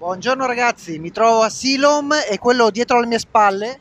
Buongiorno ragazzi, mi trovo a Silom e quello dietro alle mie spalle,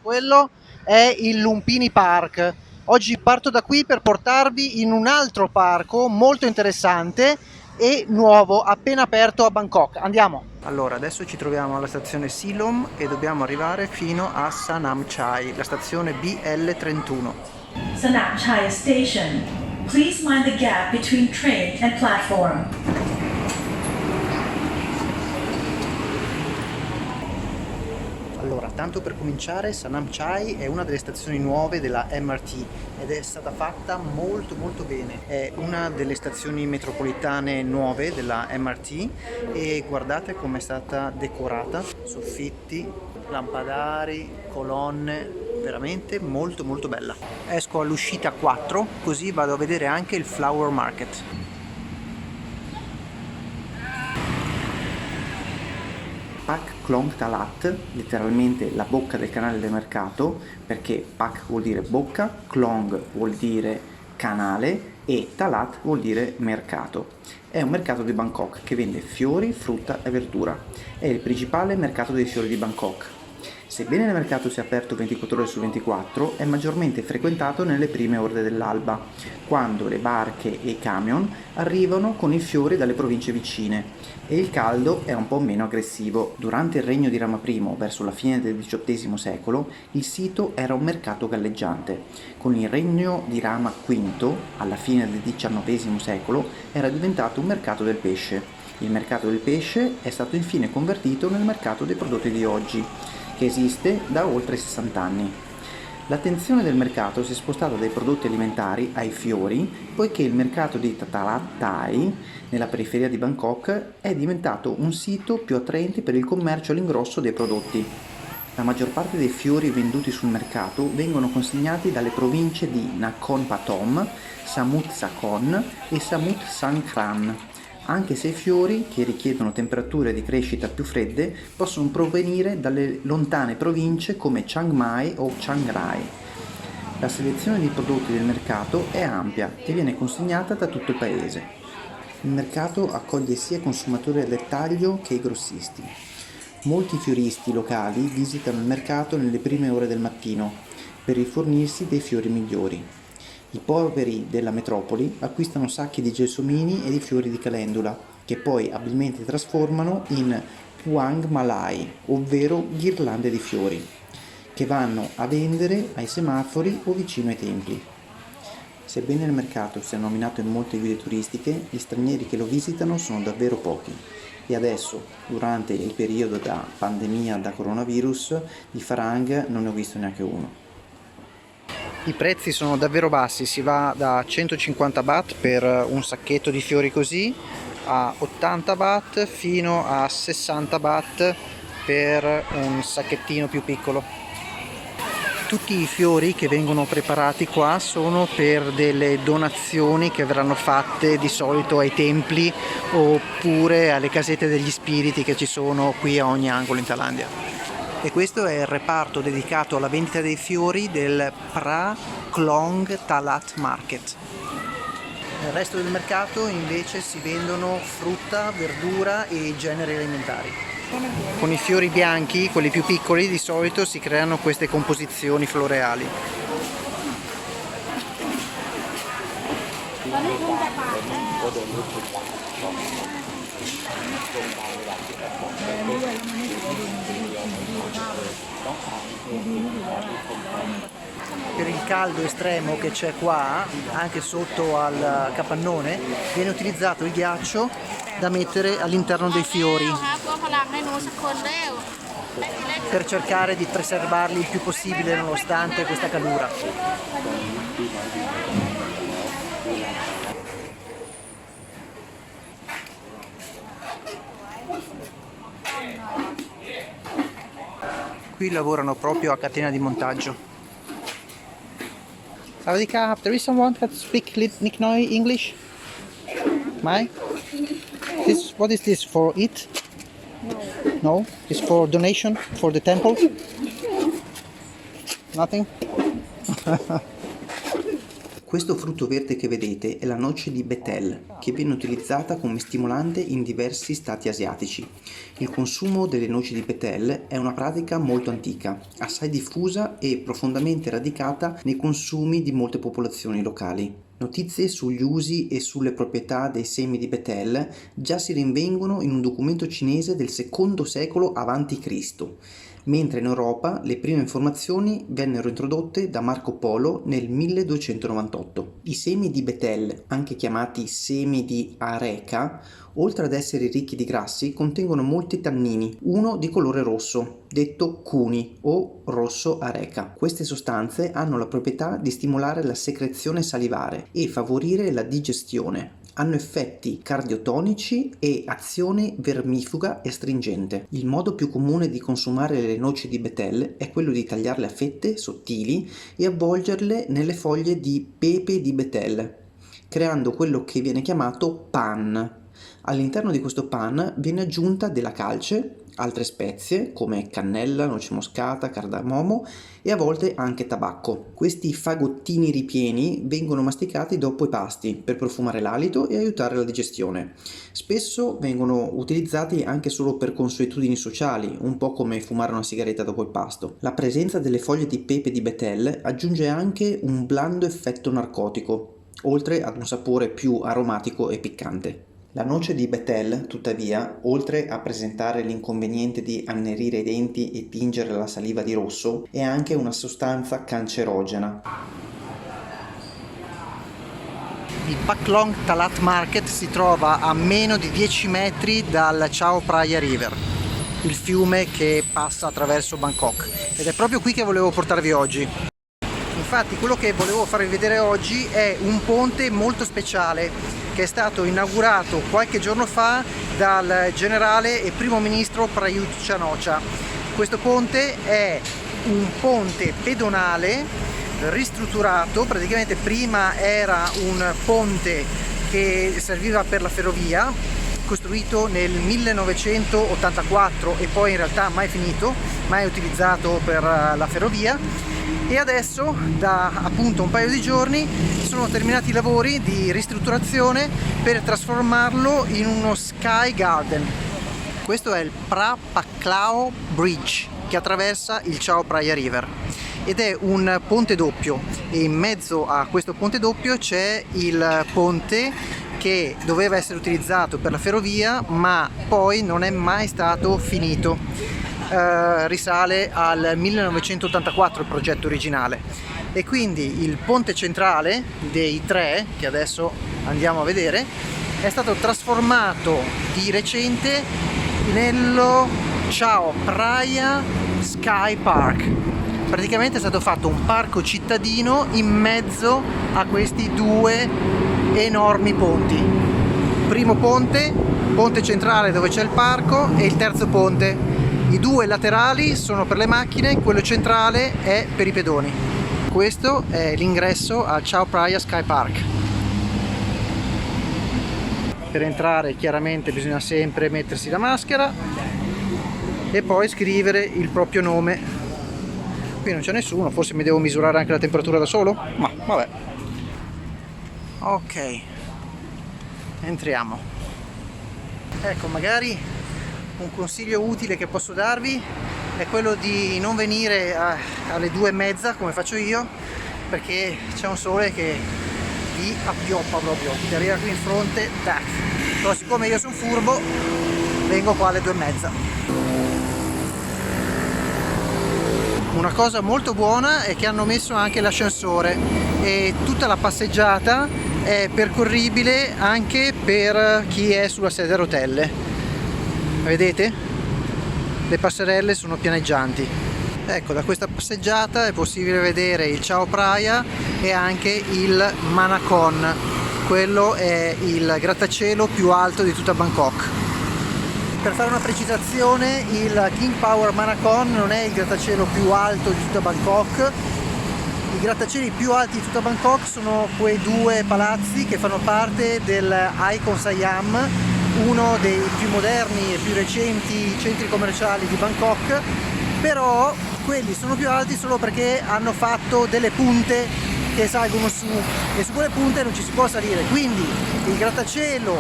quello è il Lumpini Park. Oggi parto da qui per portarvi in un altro parco molto interessante e nuovo, appena aperto a Bangkok. Andiamo! Allora, adesso ci troviamo alla stazione Silom e dobbiamo arrivare fino a Sanam Chai, la stazione BL31. Sanam Chai Station. Please mind the gap between train and platform. Allora, tanto per cominciare, Sanam Chai è una delle stazioni nuove della MRT ed è stata fatta molto bene. È una delle stazioni metropolitane nuove della MRT e guardate come è stata decorata, soffitti, lampadari, colonne, veramente molto bella. Esco all'uscita 4, così vado a vedere anche il Flower Market. Pak Klong Talat, letteralmente la bocca del canale del mercato, perché Pak vuol dire bocca, Klong vuol dire canale e Talat vuol dire mercato. È un mercato di Bangkok che vende fiori, frutta e verdura. È il principale mercato dei fiori di Bangkok. Sebbene il mercato sia aperto 24 ore su 24, è maggiormente frequentato nelle prime ore dell'alba, quando le barche e i camion arrivano con i fiori dalle province vicine e il caldo è un po' meno aggressivo. Durante il regno di Rama I, verso la fine del XVIII secolo, il sito era un mercato galleggiante. Con il regno di Rama V, alla fine del XIX secolo, era diventato un mercato del pesce. Il mercato del pesce è stato infine convertito nel mercato dei prodotti di oggi, che esiste da oltre 60 anni. L'attenzione del mercato si è spostata dai prodotti alimentari ai fiori, poiché il mercato di Talat Thai, nella periferia di Bangkok, è diventato un sito più attraente per il commercio all'ingrosso dei prodotti. La maggior parte dei fiori venduti sul mercato vengono consegnati dalle province di Nakhon Pathom, Samut Sakhon e Samut Sangkhram, anche se i fiori, che richiedono temperature di crescita più fredde, possono provenire dalle lontane province come Chiang Mai o Chiang Rai. La selezione di prodotti del mercato è ampia e viene consegnata da tutto il paese. Il mercato accoglie sia i consumatori al dettaglio che i grossisti. Molti fioristi locali visitano il mercato nelle prime ore del mattino per rifornirsi dei fiori migliori. I poveri della metropoli acquistano sacchi di gelsomini e di fiori di calendula, che poi abilmente trasformano in puang malai, ovvero ghirlande di fiori, che vanno a vendere ai semafori o vicino ai templi. Sebbene il mercato sia nominato in molte guide turistiche, gli stranieri che lo visitano sono davvero pochi. E adesso, durante il periodo da pandemia da coronavirus, di Farang non ne ho visto neanche uno. I prezzi sono davvero bassi, si va da 150 baht per un sacchetto di fiori così a 80 baht fino a 60 baht per un sacchettino più piccolo. Tutti i fiori che vengono preparati qua sono per delle donazioni che verranno fatte di solito ai templi oppure alle casette degli spiriti che ci sono qui a ogni angolo in Thailandia. E questo è il reparto dedicato alla vendita dei fiori del Pra Klong Talat Market. Nel resto del mercato invece si vendono frutta, verdura e generi alimentari. Con i fiori bianchi, quelli più piccoli, di solito si creano queste composizioni floreali. Per il caldo estremo che c'è qua, anche sotto al capannone, viene utilizzato il ghiaccio da mettere all'interno dei fiori per cercare di preservarli il più possibile nonostante questa calura. Qui lavorano proprio a catena di montaggio. Sawadee-krap, there is someone that speak Nick Noi English? Mai? What is this for it? No? It's for donation for the temple? Nothing? Questo frutto verde che vedete è la noce di betel, che viene utilizzata come stimolante in diversi stati asiatici. Il consumo delle noci di betel è una pratica molto antica, assai diffusa e profondamente radicata nei consumi di molte popolazioni locali. Notizie sugli usi e sulle proprietà dei semi di betel già si rinvengono in un documento cinese del secondo secolo a.C., mentre in Europa le prime informazioni vennero introdotte da Marco Polo nel 1298. I semi di betel, anche chiamati semi di areca, oltre ad essere ricchi di grassi, contengono molti tannini, uno di colore rosso, detto cuni o rosso areca. Queste sostanze hanno la proprietà di stimolare la secrezione salivare e favorire la digestione. Hanno effetti cardiotonici e azione vermifuga e astringente. Il modo più comune di consumare le noci di betel è quello di tagliarle a fette sottili e avvolgerle nelle foglie di pepe di betel, creando quello che viene chiamato pan. All'interno di questo pan viene aggiunta della calce, altre spezie come cannella, noce moscata, cardamomo e a volte anche tabacco. Questi fagottini ripieni vengono masticati dopo i pasti per profumare l'alito e aiutare la digestione. Spesso vengono utilizzati anche solo per consuetudini sociali, un po' come fumare una sigaretta dopo il pasto. La presenza delle foglie di pepe di betel aggiunge anche un blando effetto narcotico, oltre ad un sapore più aromatico e piccante. La noce di betel, tuttavia, oltre a presentare l'inconveniente di annerire i denti e tingere la saliva di rosso, è anche una sostanza cancerogena. Il Pak Long Talat Market si trova a meno di 10 metri dal Chao Phraya River, il fiume che passa attraverso Bangkok, ed è proprio qui che volevo portarvi oggi. Infatti quello che volevo farvi vedere oggi è un ponte molto speciale che è stato inaugurato qualche giorno fa dal generale e primo ministro Prayut Chan-o-cha. Questo ponte è un ponte pedonale ristrutturato, praticamente prima era un ponte che serviva per la ferrovia, costruito nel 1984 e poi in realtà mai finito, mai utilizzato per la ferrovia, e adesso da appunto un paio di giorni sono terminati i lavori di ristrutturazione per trasformarlo in uno Sky Garden. Questo è il Phra Paklao Bridge che attraversa il Chao Phraya River ed è un ponte doppio, e in mezzo a questo ponte doppio c'è il ponte che doveva essere utilizzato per la ferrovia ma poi non è mai stato finito. Risale al 1984 il progetto originale, e quindi il ponte centrale dei tre, che adesso andiamo a vedere, è stato trasformato di recente nello Chao Phraya Sky Park. Praticamente è stato fatto un parco cittadino in mezzo a questi due enormi ponti. Primo ponte, ponte centrale dove c'è il parco, e il terzo ponte. I due laterali sono per le macchine, quello centrale è per i pedoni. Questo è l'ingresso al Chao Phraya Sky Park. Per entrare chiaramente bisogna sempre mettersi la maschera e poi scrivere il proprio nome. Qui non c'è nessuno, forse mi devo misurare anche la temperatura da solo? Ma vabbè. Ok, entriamo. Ecco, magari un consiglio utile che posso darvi è quello di non venire alle 2:30 come faccio io, perché c'è un sole che vi appioppa proprio, ti arriva qui in fronte, tac. Però siccome io sono furbo vengo qua alle 2:30. Una cosa molto buona è che hanno messo anche l'ascensore e tutta la passeggiata è percorribile anche per chi è sulla sedia a rotelle. Vedete? Le passerelle sono pianeggianti. Ecco, da questa passeggiata è possibile vedere il Chao Phraya e anche il Manakon. Quello è il grattacielo più alto di tutta Bangkok. Per fare una precisazione, il King Power Manakon non è il grattacielo più alto di tutta Bangkok. I grattacieli più alti di tutta Bangkok sono quei due palazzi che fanno parte del Icon Siam, uno dei più moderni e più recenti centri commerciali di Bangkok, però quelli sono più alti solo perché hanno fatto delle punte che salgono su, e su quelle punte non ci si può salire, quindi il grattacielo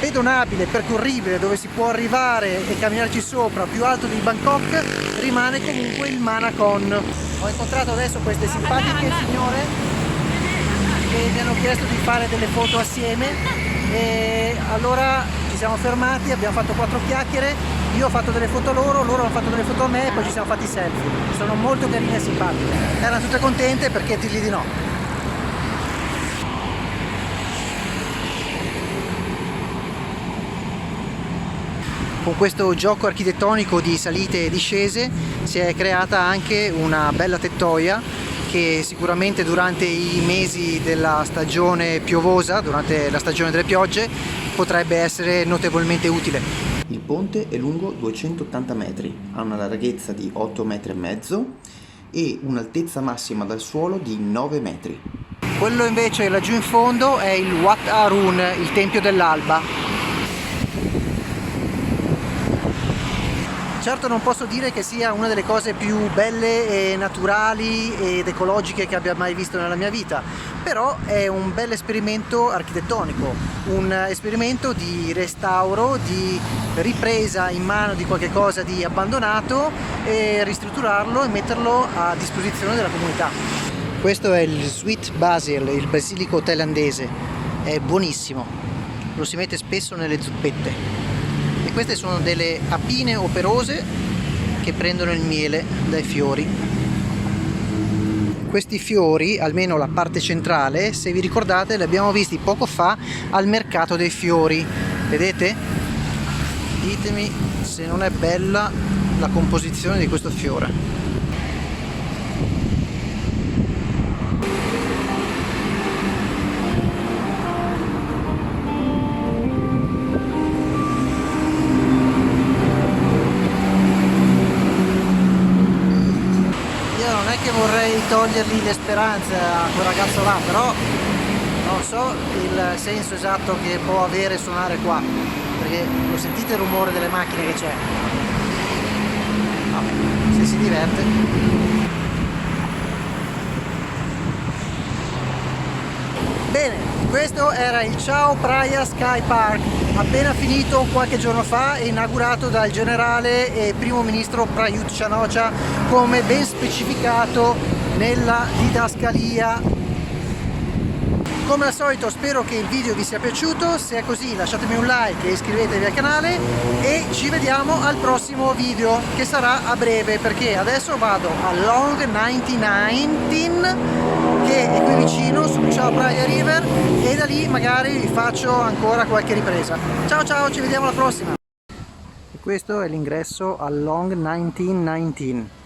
pedonabile, percorribile, dove si può arrivare e camminarci sopra, più alto di Bangkok, rimane comunque il Manakon. Ho incontrato adesso queste simpatiche signore che mi hanno chiesto di fare delle foto assieme, e allora ci siamo fermati, abbiamo fatto 4 chiacchiere, io ho fatto delle foto a loro, loro hanno fatto delle foto a me e poi ci siamo fatti selfie. Sono molto carine e simpatiche, erano tutte contente, perché dirgli di no. Con questo gioco architettonico di salite e discese si è creata anche una bella tettoia che sicuramente durante i mesi della stagione piovosa, durante la stagione delle piogge, potrebbe essere notevolmente utile. Il ponte è lungo 280 metri, ha una larghezza di 8,5 metri e un'altezza massima dal suolo di 9 metri. Quello invece laggiù in fondo è il Wat Arun, il Tempio dell'Alba. Certo non posso dire che sia una delle cose più belle e naturali ed ecologiche che abbia mai visto nella mia vita, però è un bel esperimento architettonico, un esperimento di restauro, di ripresa in mano di qualche cosa di abbandonato e ristrutturarlo e metterlo a disposizione della comunità. Questo è il Sweet Basil, il basilico thailandese, è buonissimo, lo si mette spesso nelle zuppette. E queste sono delle apine operose che prendono il miele dai fiori. Questi fiori, almeno la parte centrale, se vi ricordate, li abbiamo visti poco fa al mercato dei fiori. Vedete? Ditemi se non è bella la composizione di questo fiore. Vorrei togliergli le speranze a quel ragazzo là, però non so il senso esatto che può avere suonare qua, perché lo sentite il rumore delle macchine che c'è. Vabbè, se si diverte. Bene, questo era il Chao Phraya Sky Park, appena finito qualche giorno fa e inaugurato dal generale e primo ministro Prayut Chan-o-cha, come ben specificato nella didascalia. Come al solito spero che il video vi sia piaciuto, se è così lasciatemi un like e iscrivetevi al canale e ci vediamo al prossimo video, che sarà a breve, perché adesso vado a Long 19, che è qui vicino sul Chao Phraya River, e da lì magari vi faccio ancora qualche ripresa. Ciao ciao, ci vediamo alla prossima! E questo è l'ingresso a Long 19.